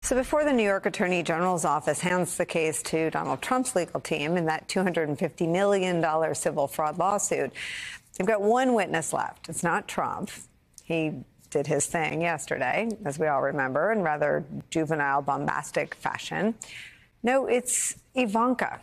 So before the New York Attorney General's office hands the case to Donald Trump's legal team in that $250 million civil fraud lawsuit, they've got one witness left. It's not Trump. He did his thing yesterday, as we all remember, in rather juvenile, bombastic fashion. No, it's Ivanka.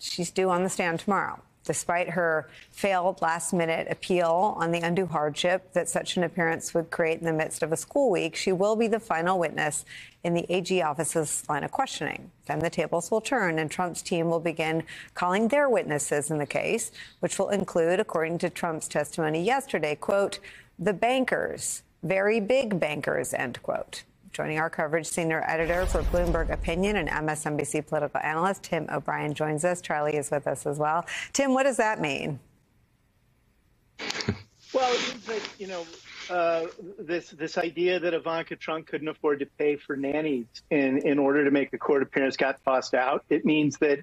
She's due on the stand tomorrow. Despite her failed last-minute appeal on the undue hardship that such an appearance would create in the midst of a school week, she will be the final witness in the AG office's line of questioning. Then the tables will turn, and Trump's team will begin calling their witnesses in the case, which will include, according to Trump's testimony yesterday, quote, the bankers, very big bankers, end quote. Joining our coverage, senior editor for Bloomberg Opinion and MSNBC political analyst Tim O'Brien joins us. Charlie is with us as well. Tim, what does that mean? Well, it means that, this idea that Ivanka Trump couldn't afford to pay for nannies in order to make a court appearance got tossed out. It means that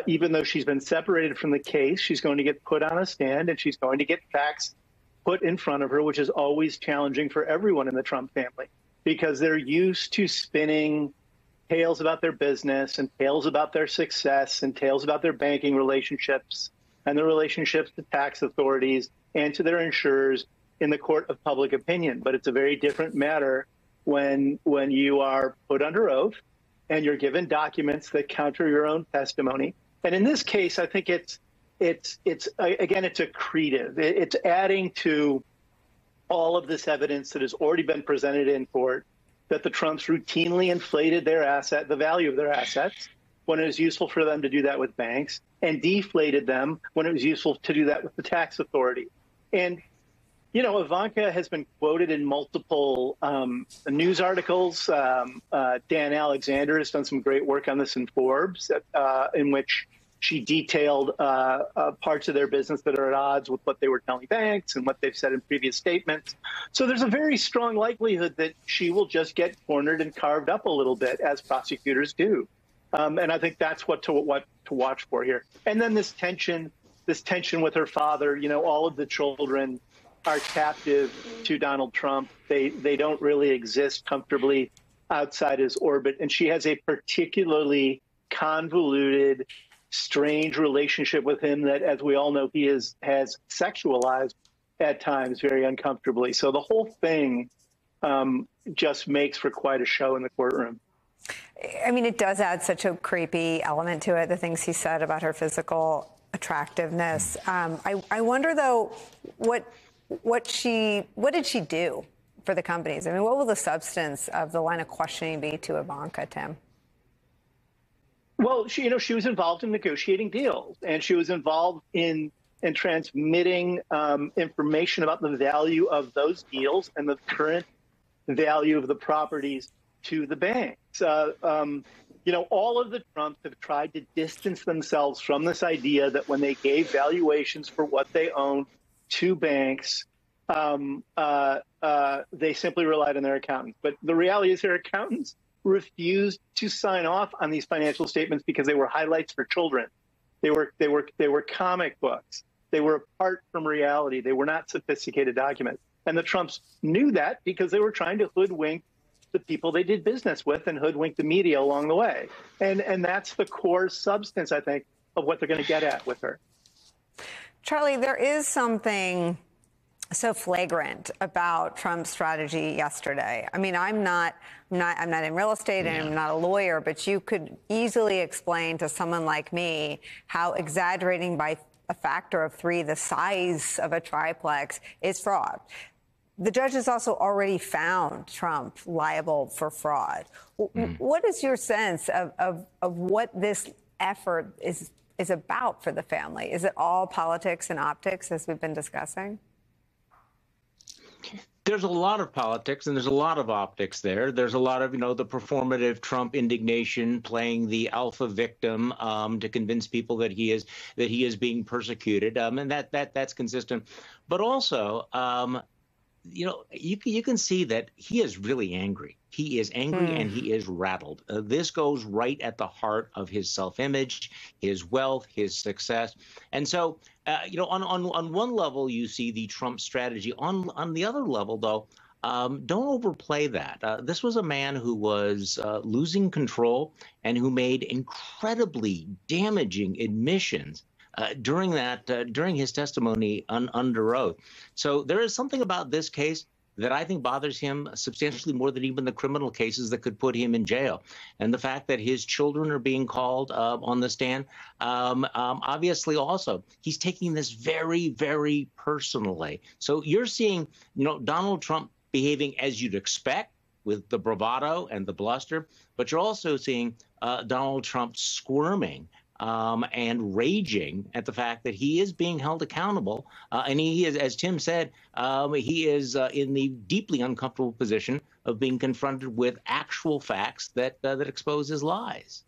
even though she's been separated from the case, she's going to get put on a stand and she's going to get facts put in front of her, which is always challenging for everyone in the Trump family, because they're used to spinning tales about their business and tales about their success and tales about their banking relationships and their relationships to tax authorities and to their insurers in the court of public opinion. But it's a very different matter when you are put under oath and you're given documents that counter your own testimony. And in this case, I think it's accretive. It's adding to all of this evidence that has already been presented in court that the Trumps routinely inflated the value of their assets when it was useful for them to do that with banks, and deflated them when it was useful to do that with the tax authority. And, Ivanka has been quoted in multiple news articles. Dan Alexander has done some great work on this in Forbes, in which she detailed parts of their business that are at odds with what they were telling banks and what they've said in previous statements. So there's a very strong likelihood that she will just get cornered and carved up a little bit, as prosecutors do. And I think that's what to watch for here. And then this tension with her father. All of the children are captive to Donald Trump. They don't really exist comfortably outside his orbit. And she has a particularly convoluted, strange relationship with him that, as we all know, he has sexualized at times very uncomfortably. So the whole thing just makes for quite a show in the courtroom. I mean, it does add such a creepy element to it, the things he said about her physical attractiveness. I wonder, though, what did she do for the companies? I mean, what will the substance of the line of questioning be to Ivanka, Tim? Well, she was involved in negotiating deals, and she was involved in transmitting information about the value of those deals and the current value of the properties to the banks. All of the Trumps have tried to distance themselves from this idea that when they gave valuations for what they own to banks, they simply relied on their accountants. But the reality is their accountants refused to sign off on these financial statements because they were highlights for children. They were comic books. They were apart from reality. They were not sophisticated documents. And the Trumps knew that because they were trying to hoodwink the people they did business with and hoodwink the media along the way. And that's the core substance, I think, of what they're going to get at with her. Charlie, there is something so flagrant about Trump's strategy yesterday. I mean, I'm not in real estate and I'm not a lawyer, but you could easily explain to someone like me how exaggerating by a factor of 3 the size of a triplex is fraud. The judge has also already found Trump liable for fraud. What is your sense of what this effort is about for the family? Is it all politics and optics, as we've been discussing? There's a lot of politics and there's a lot of optics there. There's a lot of, the performative Trump indignation, playing the alpha victim to convince people that he is being persecuted, and that's consistent. But also, you can see that he is really angry. He is angry and he is rattled. This goes right at the heart of his self-image, his wealth, his success. And so, on one level, you see the Trump strategy. On the other level, though, Don't overplay that. This was a man who was losing control and who made incredibly damaging admissions during his testimony under oath. So there is something about this case that I think bothers him substantially more than even the criminal cases that could put him in jail. And the fact that his children are being called on the stand, obviously also, he's taking this very, very personally. So you're seeing, Donald Trump behaving as you'd expect with the bravado and the bluster, but you're also seeing Donald Trump squirming and raging at the fact that he is being held accountable. And he is, as Tim said, he is in the deeply uncomfortable position of being confronted with actual facts that expose his lies.